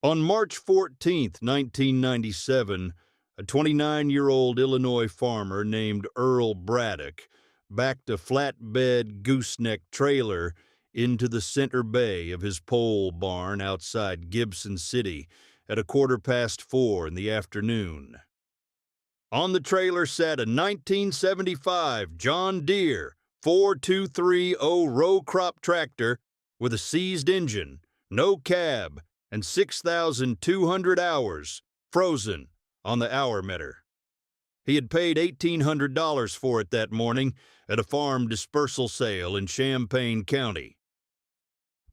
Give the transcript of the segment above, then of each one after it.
On March 14, 1997, a 29-year-old Illinois farmer named Earl Braddock backed a flatbed gooseneck trailer into the center bay of his pole barn outside Gibson City at 4:15 in the afternoon. On the trailer sat a 1975 John Deere 4230 row crop tractor with a seized engine, no cab, and 6,200 hours frozen on the hour meter. He had paid $1,800 for it that morning at a farm dispersal sale in Champaign County.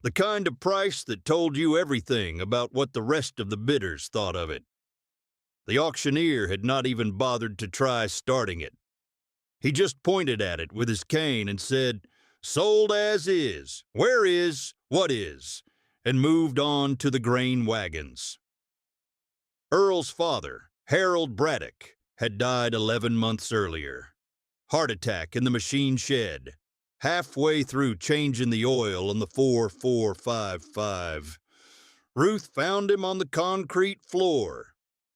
The kind of price that told you everything about what the rest of the bidders thought of it. The auctioneer had not even bothered to try starting it. He just pointed at it with his cane and said, "Sold as is, where is, what is," and moved on to the grain wagons. Earl's father, Harold Braddock, had died 11 months earlier. Heart attack in the machine shed, halfway through changing the oil on the 4455. Ruth found him on the concrete floor,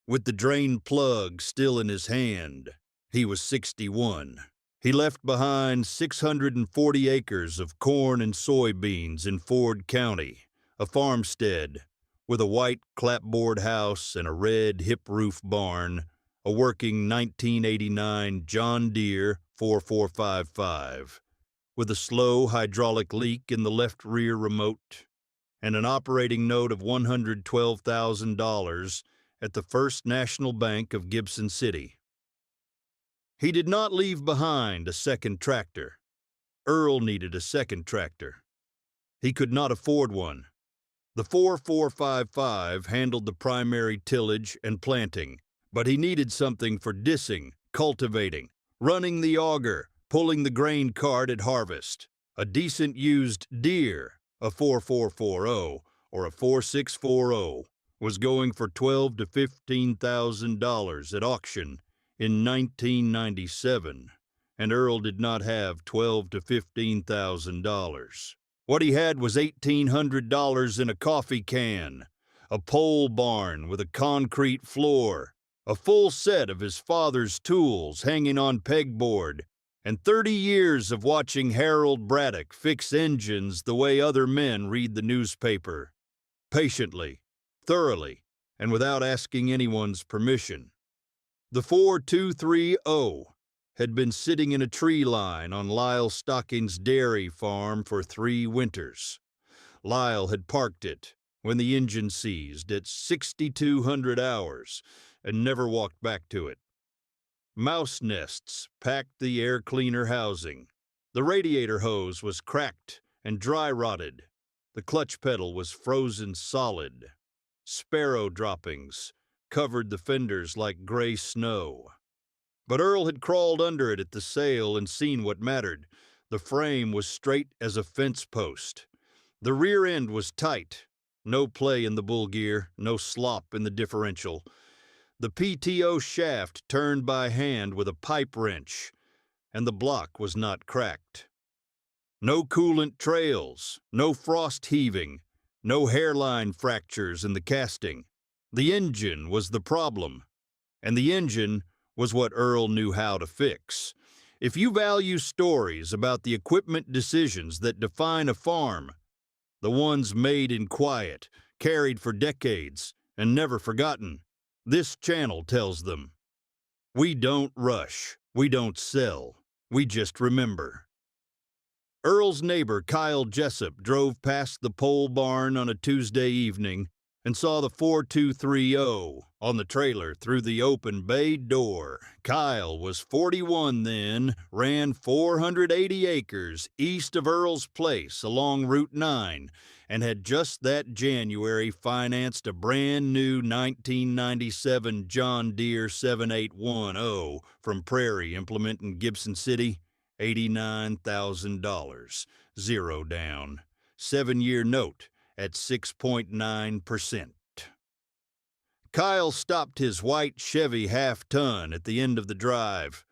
with the drain plug still in his hand. He was 61. He left behind 640 acres of corn and soybeans in Ford County, a farmstead with a white clapboard house and a red hip-roof barn, a working 1989 John Deere 4455, with a slow hydraulic leak in the left rear remote, and an operating note of $112,000 at the First National Bank of Gibson City. He did not leave behind a second tractor. Earl needed a second tractor. He could not afford one. The 4455 handled the primary tillage and planting, but he needed something for dissing, cultivating, running the auger, pulling the grain cart at harvest. A decent used Deere, a 4440 or a 4640, was going for $12,000 to $15,000 at auction in 1997, and Earl did not have $12,000 to $15,000. What he had was $1,800 in a coffee can, a pole barn with a concrete floor, a full set of his father's tools hanging on pegboard, and 30 years of watching Harold Braddock fix engines the way other men read the newspaper, patiently, thoroughly, and without asking anyone's permission. The 4230 had been sitting in a tree line on Lyle Stocking's dairy farm for 3 winters. Lyle had parked it when the engine seized at 6,200 hours and never walked back to it. Mouse nests packed the air cleaner housing. The radiator hose was cracked and dry rotted. The clutch pedal was frozen solid. Sparrow droppings covered the fenders like gray snow. But Earl had crawled under it at the sale and seen what mattered. The frame was straight as a fence post. The rear end was tight. No play in the bull gear, no slop in the differential. The PTO shaft turned by hand with a pipe wrench, and the block was not cracked. No coolant trails, no frost heaving, no hairline fractures in the casting. The engine was the problem, and the engine was what Earl knew how to fix. If you value stories about the equipment decisions that define a farm, the ones made in quiet, carried for decades, and never forgotten, this channel tells them. We don't rush, we don't sell, we just remember. Earl's neighbor Kyle Jessup drove past the pole barn on a Tuesday evening and saw the 4230 on the trailer through the open bay door. Kyle was 41 then, ran 480 acres east of Earl's place along Route 9, and had just that January financed a brand new 1997 John Deere 7810 from Prairie Implement in Gibson City, $89,000, zero down, 7-year note at 6.9%. Kyle stopped his white Chevy half-ton at the end of the drive,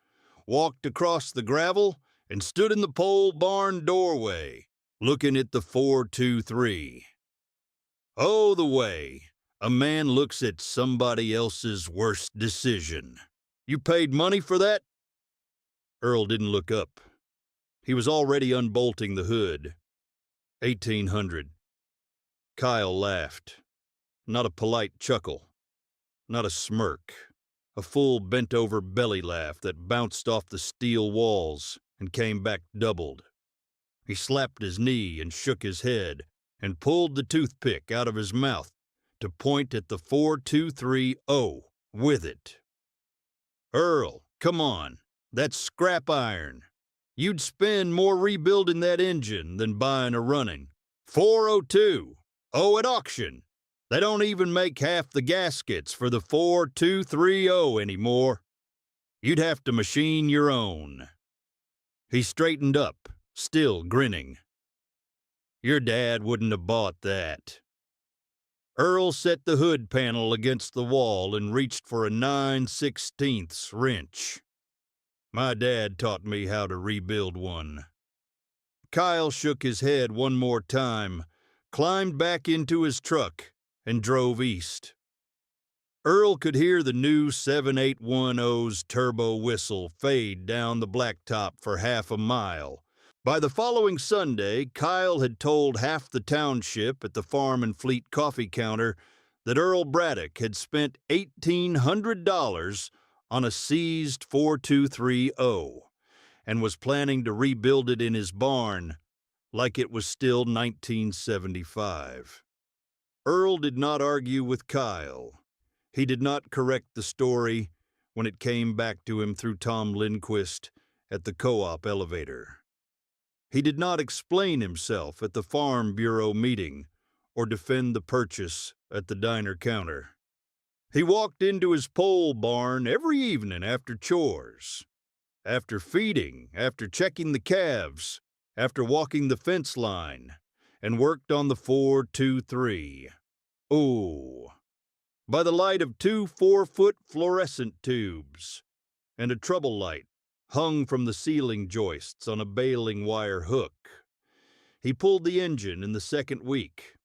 walked across the gravel, and stood in the pole barn doorway, looking at the 423. Oh, the way! A man looks at somebody else's worst decision. You paid money for that? Earl didn't look up. He was already unbolting the hood. 1800. Kyle laughed. Not a polite chuckle. Not a smirk. A full bent-over belly laugh that bounced off the steel walls and came back doubled. He slapped his knee and shook his head and pulled the toothpick out of his mouth to point at the 4230 with it. Earl, come on. That's scrap iron. You'd spend more rebuilding that engine than buying a running. 402. Oh, at auction. They don't even make half the gaskets for the 4230 anymore. You'd have to machine your own. He straightened up, still grinning. Your dad wouldn't have bought that. Earl set the hood panel against the wall and reached for a 9/16 wrench. My dad taught me how to rebuild one. Kyle shook his head one more time, climbed back into his truck, and drove east. Earl could hear the new 7810's turbo whistle fade down the blacktop for half a mile. By the following Sunday, Kyle had told half the township at the Farm and Fleet coffee counter that Earl Braddock had spent $1,800 on a seized 4230 and was planning to rebuild it in his barn like it was still 1975. Earl did not argue with Kyle. He did not correct the story when it came back to him through Tom Lindquist at the co-op elevator. He did not explain himself at the Farm Bureau meeting or defend the purchase at the diner counter. He walked into his pole barn every evening after chores, after feeding, after checking the calves, after walking the fence line, and worked on the 423. Oh, by the light of 2 4-foot fluorescent tubes and a trouble light hung from the ceiling joists on a baling wire hook. He pulled the engine in the second week.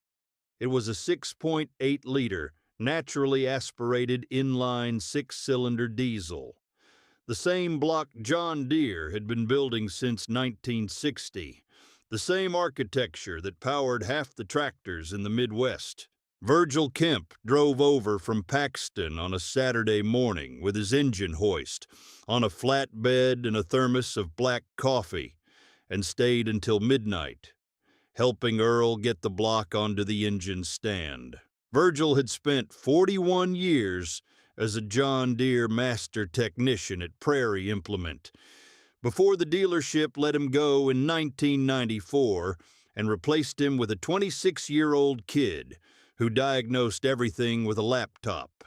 It was a 6.8-liter, naturally aspirated inline 6-cylinder diesel. The same block John Deere had been building since 1960. The same architecture that powered half the tractors in the Midwest. Virgil Kemp drove over from Paxton on a Saturday morning with his engine hoist on a flatbed and a thermos of black coffee and stayed until midnight, helping Earl get the block onto the engine stand. Virgil had spent 41 years as a John Deere master technician at Prairie Implement before the dealership let him go in 1994 and replaced him with a 26-year-old kid who diagnosed everything with a laptop.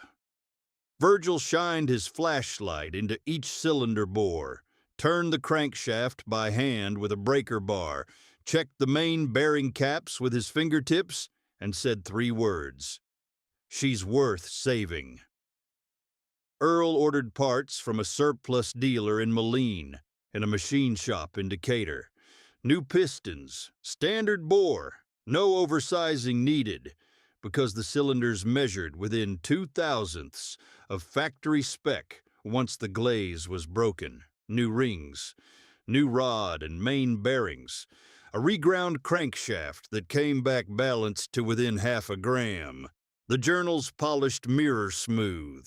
Virgil shined his flashlight into each cylinder bore, turned the crankshaft by hand with a breaker bar, checked the main bearing caps with his fingertips, and said 3 words: "She's worth saving." Earl ordered parts from a surplus dealer in Moline and a machine shop in Decatur. New pistons, standard bore, no oversizing needed, because the cylinders measured within 0.02 of factory spec once the glaze was broken. New rings, new rod and main bearings, a reground crankshaft that came back balanced to within half a gram, the journal's polished mirror smooth,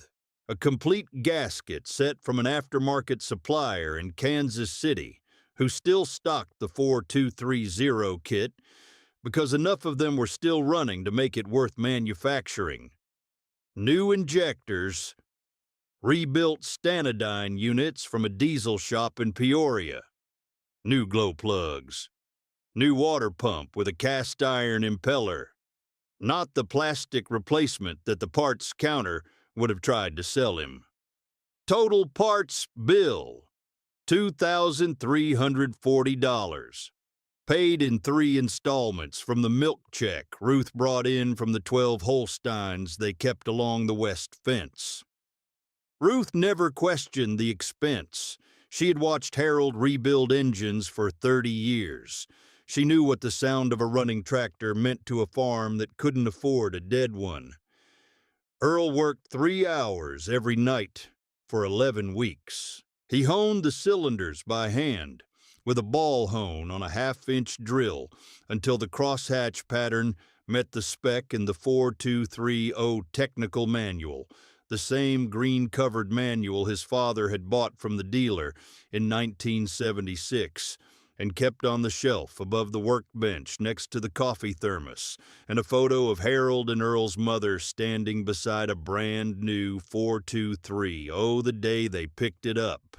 a complete gasket set from an aftermarket supplier in Kansas City who still stocked the 4230 kit because enough of them were still running to make it worth manufacturing. New injectors, rebuilt Stanodyne units from a diesel shop in Peoria, new glow plugs, new water pump with a cast iron impeller, not the plastic replacement that the parts counter would have tried to sell him. Total parts bill, $2,340. Paid in 3 installments from the milk check Ruth brought in from the 12 Holsteins they kept along the west fence. Ruth never questioned the expense. She had watched Harold rebuild engines for 30 years. She knew what the sound of a running tractor meant to a farm that couldn't afford a dead one. Earl worked 3 hours every night for 11 weeks. He honed the cylinders by hand with a ball hone on a half-inch drill until the crosshatch pattern met the spec in the 4230 technical manual, the same green-covered manual his father had bought from the dealer in 1976 and kept on the shelf above the workbench next to the coffee thermos, and a photo of Harold and Earl's mother standing beside a brand new 423. Oh, the day they picked it up.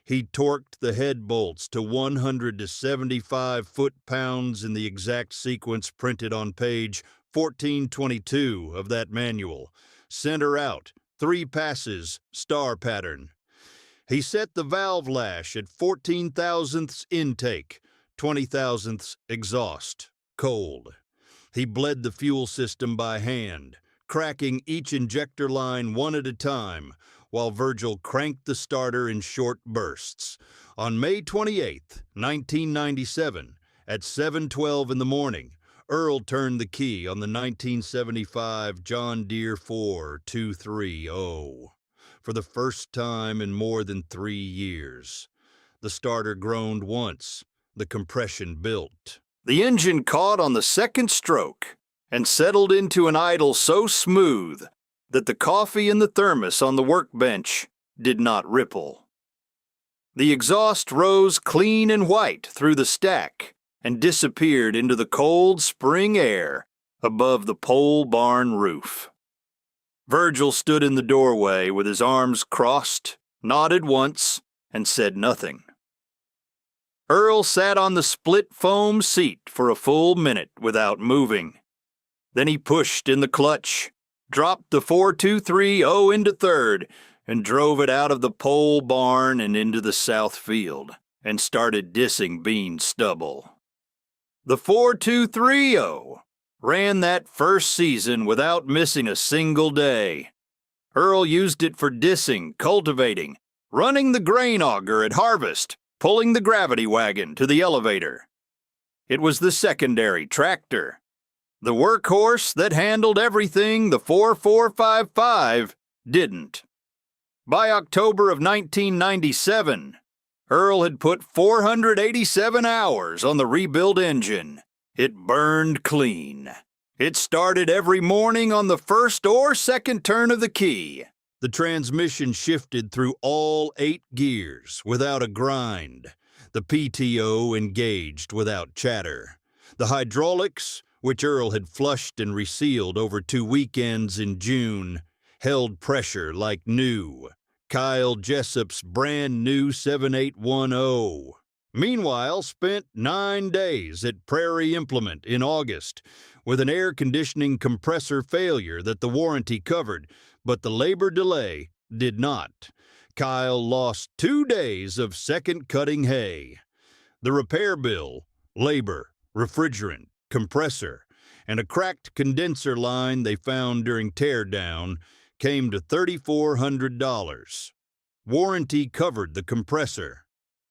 He torqued the head bolts to 100 to 75 foot-pounds in the exact sequence printed on page 1422 of that manual. Center out, 3 passes, star pattern. He set the valve lash at 14 thousandths intake, 20 thousandths exhaust, cold. He bled the fuel system by hand, cracking each injector line one at a time, while Virgil cranked the starter in short bursts. On May 28, 1997, at 7:12 in the morning, Earl turned the key on the 1975 John Deere 4230. For the first time in more than 3 years. The starter groaned once. The compression built. The engine caught on the second stroke and settled into an idle so smooth that the coffee in the thermos on the workbench did not ripple. The exhaust rose clean and white through the stack and disappeared into the cold spring air above the pole barn roof. Virgil stood in the doorway with his arms crossed, nodded once, and said nothing. Earl sat on the split foam seat for a full minute without moving. Then he pushed in the clutch, dropped the 4230 into third, and drove it out of the pole barn and into the south field, and started dissing bean stubble. The 4230 ran that first season without missing a single day. Earl used it for dissing, cultivating, running the grain auger at harvest, pulling the gravity wagon to the elevator. It was the secondary tractor, the workhorse that handled everything the 4455 didn't. By October of 1997, Earl had put 487 hours on the rebuilt engine. It burned clean. It started every morning on the first or second turn of the key. The transmission shifted through all 8 gears without a grind. The PTO engaged without chatter. The hydraulics, which Earl had flushed and resealed over 2 weekends in June, held pressure like new. Kyle Jessup's brand new 7810. Meanwhile, spent 9 days at Prairie Implement in August with an air conditioning compressor failure that the warranty covered, but the labor delay did not. Kyle lost 2 days of second cutting hay. The repair bill, labor, refrigerant, compressor, and a cracked condenser line they found during teardown came to $3,400. Warranty covered the compressor.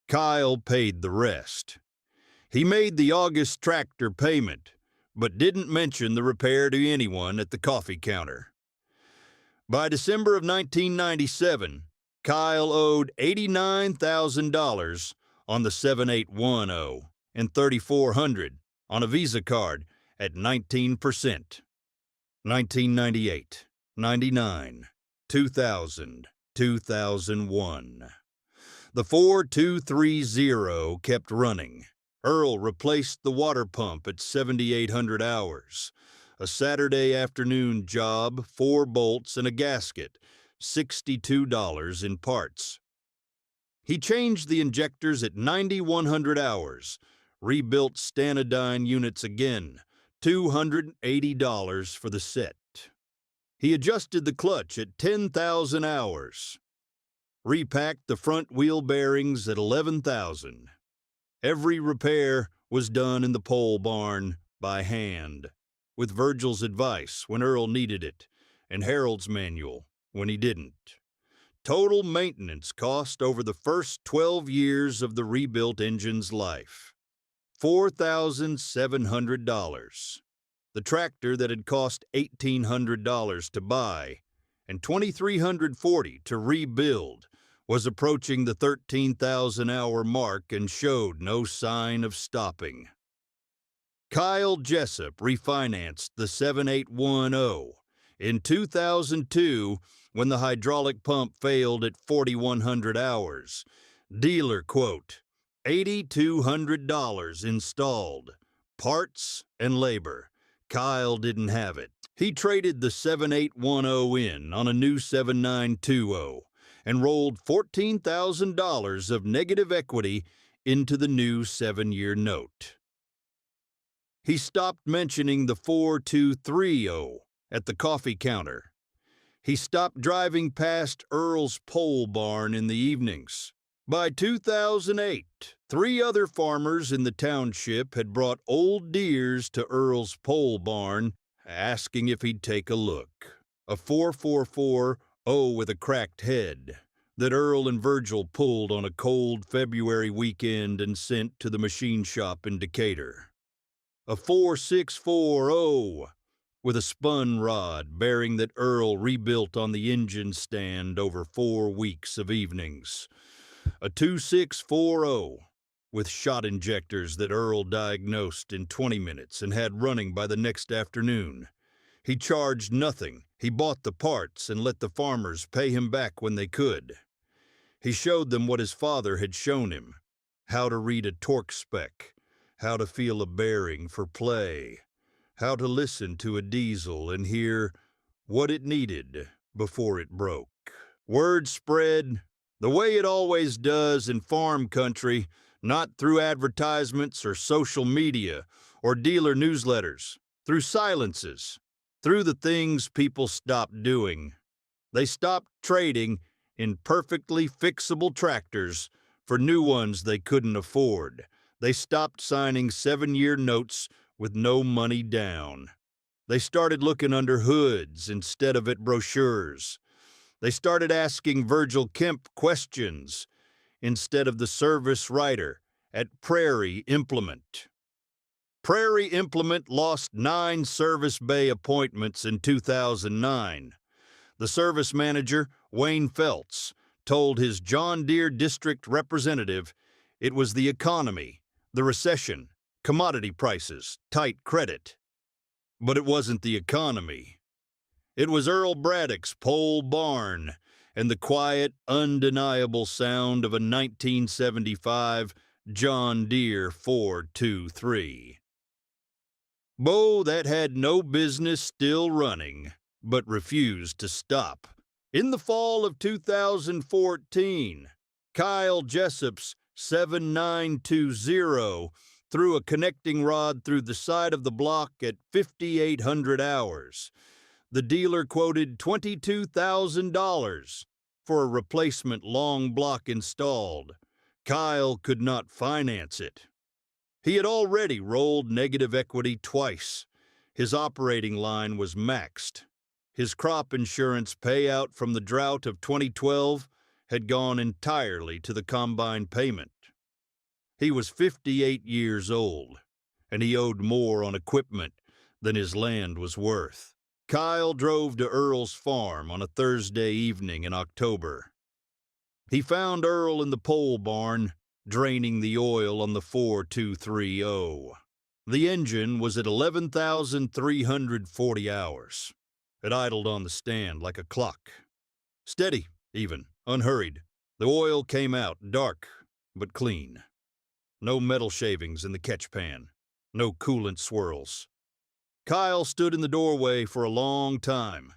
Kyle paid the rest. He made the August tractor payment, but didn't mention the repair to anyone at the coffee counter. By December of 1997, Kyle owed $89,000 on the 7810 and $3,400 on a Visa card at 19%. 1998, 99, 2000, 2001. The 4230 kept running. Earl replaced the water pump at 7,800 hours. A Saturday afternoon job, 4 bolts and a gasket, $62 in parts. He changed the injectors at 9,100 hours, rebuilt Stanodyne units again, $280 for the set. He adjusted the clutch at 10,000 hours. Repacked the front wheel bearings at 11,000. Every repair was done in the pole barn by hand, with Virgil's advice when Earl needed it, and Harold's manual when he didn't. Total maintenance cost over the first 12 years of the rebuilt engine's life, $4,700. The tractor that had cost $1,800 to buy and $2,340 to rebuild was approaching the 13,000-hour mark and showed no sign of stopping. Kyle Jessup refinanced the 7810 in 2002 when the hydraulic pump failed at 4,100 hours. Dealer quote, $8,200 installed, parts and labor. Kyle didn't have it. He traded the 7810 in on a new 7920 and rolled $14,000 of negative equity into the new 7-year note. He stopped mentioning the 4230 at the coffee counter. He stopped driving past Earl's pole barn in the evenings. By 2008, 3 other farmers in the township had brought old Deeres to Earl's pole barn, asking if he'd take a look. A 4440 with a cracked head that Earl and Virgil pulled on a cold February weekend and sent to the machine shop in Decatur. A 4640 with a spun rod bearing that Earl rebuilt on the engine stand over 4 weeks of evenings. A 2640 with shot injectors that Earl diagnosed in 20 minutes and had running by the next afternoon. He charged nothing. He bought the parts and let the farmers pay him back when they could. He showed them what his father had shown him, how to read a torque spec, how to feel a bearing for play, how to listen to a diesel and hear what it needed before it broke. Word spread the way it always does in farm country, not through advertisements or social media or dealer newsletters, through silences, through the things people stopped doing. They stopped trading in perfectly fixable tractors for new ones they couldn't afford. They stopped signing 7-year notes with no money down. They started looking under hoods instead of at brochures. They started asking Virgil Kemp questions instead of the service writer at Prairie Implement. Prairie Implement lost 9 service bay appointments in 2009. The service manager, Wayne Feltz, told his John Deere district representative it was the economy, the recession, commodity prices, tight credit. But it wasn't the economy. It was Earl Braddock's pole barn and the quiet, undeniable sound of a 1975 John Deere 423. Bow that had no business still running, but refused to stop. In the fall of 2014, Kyle Jessup's 7920 threw a connecting rod through the side of the block at 5,800 hours. The dealer quoted $22,000 for a replacement long block installed. Kyle could not finance it. He had already rolled negative equity twice. His operating line was maxed. His crop insurance payout from the drought of 2012 had gone entirely to the combine payment. He was 58 years old, and he owed more on equipment than his land was worth. Kyle drove to Earl's farm on a Thursday evening in October. He found Earl in the pole barn, draining the oil on the 4230. The engine was at 11,340 hours. It idled on the stand like a clock. Steady, even, unhurried. The oil came out dark, but clean. No metal shavings in the catch pan. No coolant swirls. Kyle stood in the doorway for a long time.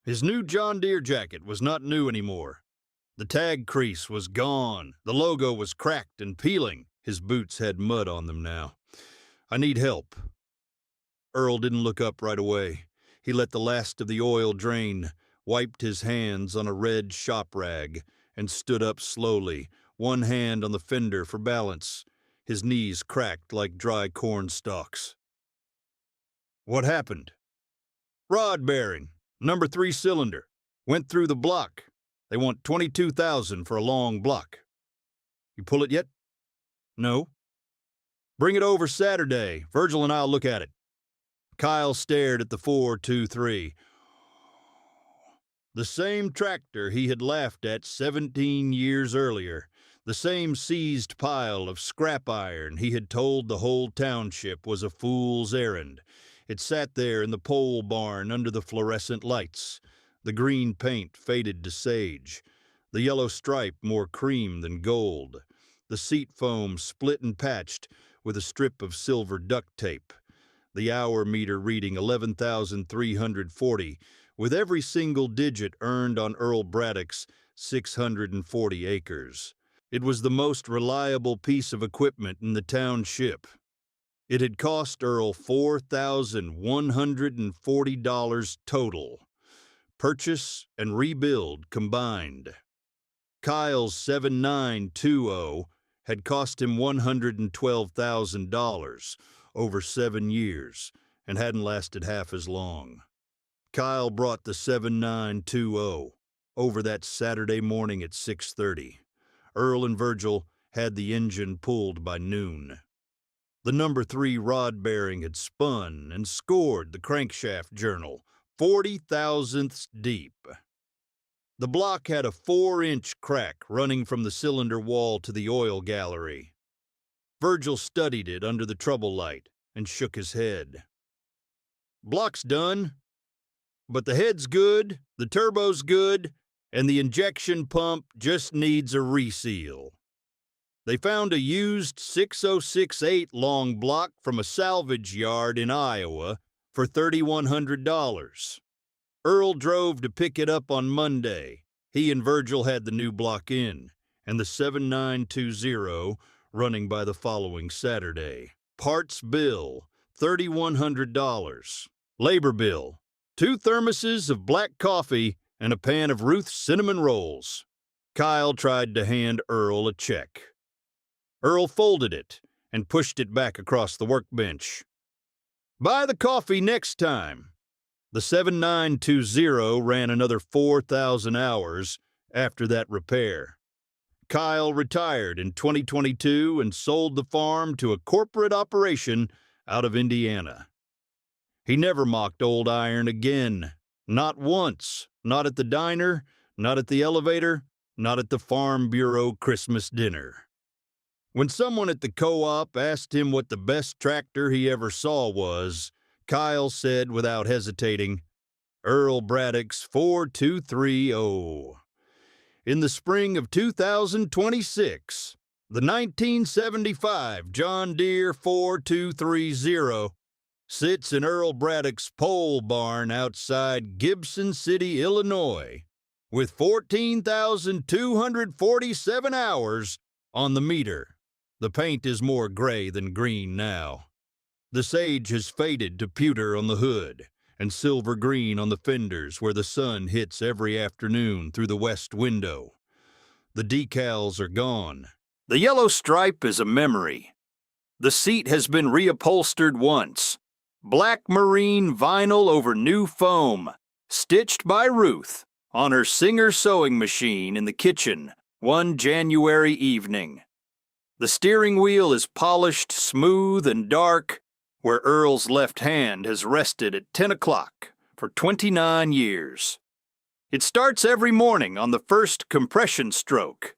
His new John Deere jacket was not new anymore. The tag crease was gone. The logo was cracked and peeling. His boots had mud on them now. "I need help." Earl didn't look up right away. He let the last of the oil drain, wiped his hands on a red shop rag, and stood up slowly, one hand on the fender for balance. His knees cracked like dry corn stalks. "What happened?" "Rod bearing, number 3 cylinder. Went through the block. They want $22,000 for a long block." "You pull it yet?" "No." "Bring it over Saturday. Virgil and I'll look at it." Kyle stared at the 423. The same tractor he had laughed at 17 years earlier. The same seized pile of scrap iron he had told the whole township was a fool's errand. It sat there in the pole barn under the fluorescent lights. The green paint faded to sage, the yellow stripe more cream than gold, the seat foam split and patched with a strip of silver duct tape, the hour meter reading 11,340, with every single digit earned on Earl Braddock's 640 acres. It was the most reliable piece of equipment in the township. It had cost Earl $4,140 total, purchase and rebuild combined. Kyle's 7920 had cost him $112,000 over 7 years and hadn't lasted half as long. Kyle brought the 7920 over that Saturday morning at 6:30. Earl and Virgil had the engine pulled by noon. The number 3 rod bearing had spun and scored the crankshaft journal, 40 thousandths deep. The block had a 4-inch crack running from the cylinder wall to the oil gallery. Virgil studied it under the trouble light and shook his head. Block's done, but the head's good, the turbo's good, and the injection pump just needs a reseal. They found a used 6068 long block from a salvage yard in Iowa for $3,100. Earl drove to pick it up on Monday. He and Virgil had the new block in, and the 7920 running by the following Saturday. Parts bill, $3,100. Labor bill, 2 thermoses of black coffee and a pan of Ruth's cinnamon rolls. Kyle tried to hand Earl a check. Earl folded it and pushed it back across the workbench. Buy the coffee next time. The 7920 ran another 4,000 hours after that repair. Kyle retired in 2022 and sold the farm to a corporate operation out of Indiana. He never mocked old iron again. Not once. Not at the diner, not at the elevator, not at the Farm Bureau Christmas dinner. When someone at the co-op asked him what the best tractor he ever saw was, Kyle said without hesitating, Earl Braddock's 4230. In the spring of 2026, the 1975 John Deere 4230 sits in Earl Braddock's pole barn outside Gibson City, Illinois, with 14,247 hours on the meter. The paint is more gray than green now. The sage has faded to pewter on the hood and silver green on the fenders where the sun hits every afternoon through the west window. The decals are gone. The yellow stripe is a memory. The seat has been reupholstered once. Black marine vinyl over new foam, stitched by Ruth on her Singer sewing machine in the kitchen one January evening. The steering wheel is polished, smooth, and dark, where Earl's left hand has rested at 10 o'clock for 29 years. It starts every morning on the first compression stroke.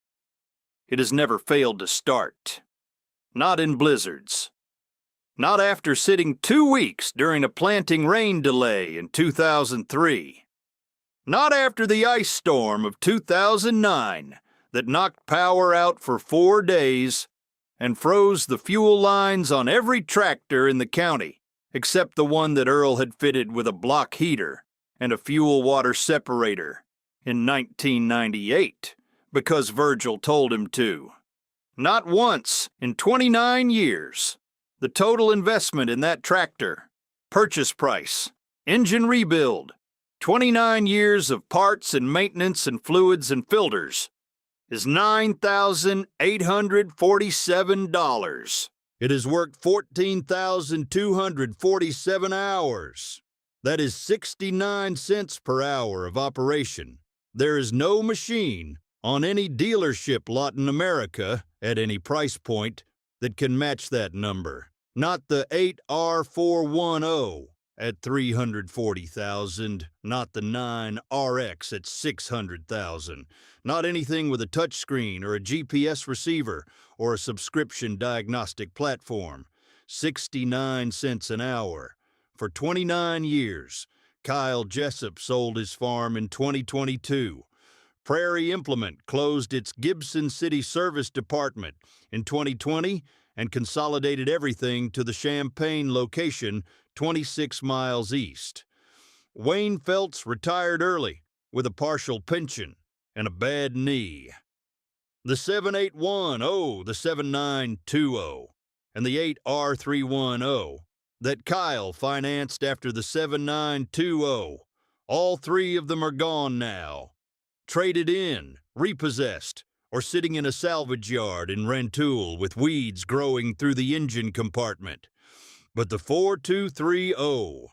It has never failed to start. Not in blizzards. Not after sitting 2 weeks during a planting rain delay in 2003. Not after the ice storm of 2009 that knocked power out for 4 days and froze the fuel lines on every tractor in the county, except the one that Earl had fitted with a block heater and a fuel water separator in 1998, because Virgil told him to. Not once in 29 years. The total investment in that tractor, purchase price, engine rebuild, 29 years of parts and maintenance and fluids and filters, is $9,847. It has worked 14,247 hours. That is 69 cents per hour of operation. There is no machine on any dealership lot in America at any price point that can match that number. Not the 8R410 at 340,000, not the 9RX at 600,000, not anything with a touchscreen or a GPS receiver or a subscription diagnostic platform. 69 cents an hour. For 29 years, Kyle Jessup sold his farm in 2022. Prairie Implement closed its Gibson City Service Department in 2020 and consolidated everything to the Champaign location 26 miles east. Wayne Felts retired early with a partial pension and a bad knee. The 7810, the 7920, and the 8R310 that Kyle financed after the 7920, all three of them are gone now. Traded in, repossessed, or sitting in a salvage yard in Rantoul with weeds growing through the engine compartment. But the 4230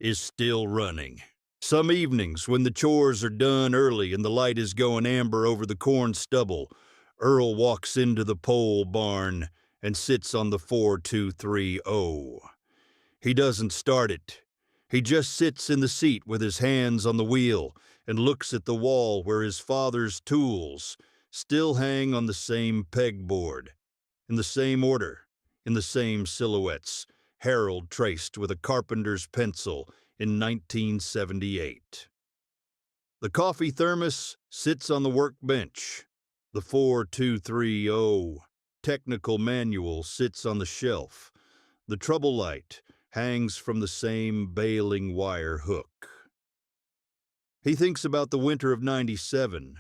is still running. Some evenings, when the chores are done early and the light is going amber over the corn stubble, Earl walks into the pole barn and sits on the 4230. He doesn't start it. He just sits in the seat with his hands on the wheel and looks at the wall where his father's tools still hang on the same pegboard, in the same order, in the same silhouettes, Harold traced with a carpenter's pencil in 1978. The coffee thermos sits on the workbench. The 4230 technical manual sits on the shelf. The trouble light hangs from the same bailing wire hook. He thinks about the winter of '97,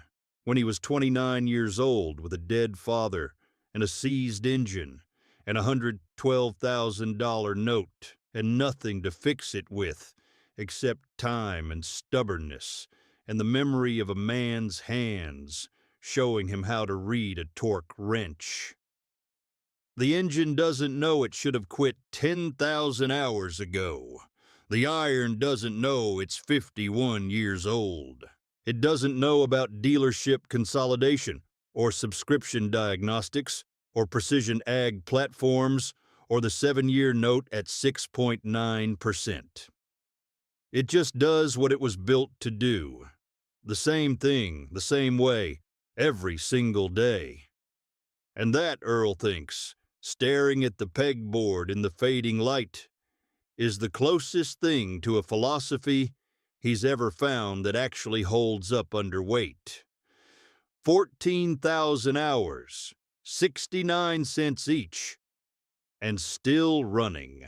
when he was 29 years old with a dead father and a seized engine and a $112,000 note and nothing to fix it with except time and stubbornness and the memory of a man's hands showing him how to read a torque wrench. The engine doesn't know it should have quit 10,000 hours ago. The iron doesn't know it's 51 years old. It doesn't know about dealership consolidation, or subscription diagnostics, or precision ag platforms, or the 7-year note at 6.9%. It just does what it was built to do. The same thing, the same way, every single day. And that, Earl thinks, staring at the pegboard in the fading light, is the closest thing to a philosophy he's ever found that actually holds up under weight. 14,000 hours, 69 cents each, and still running.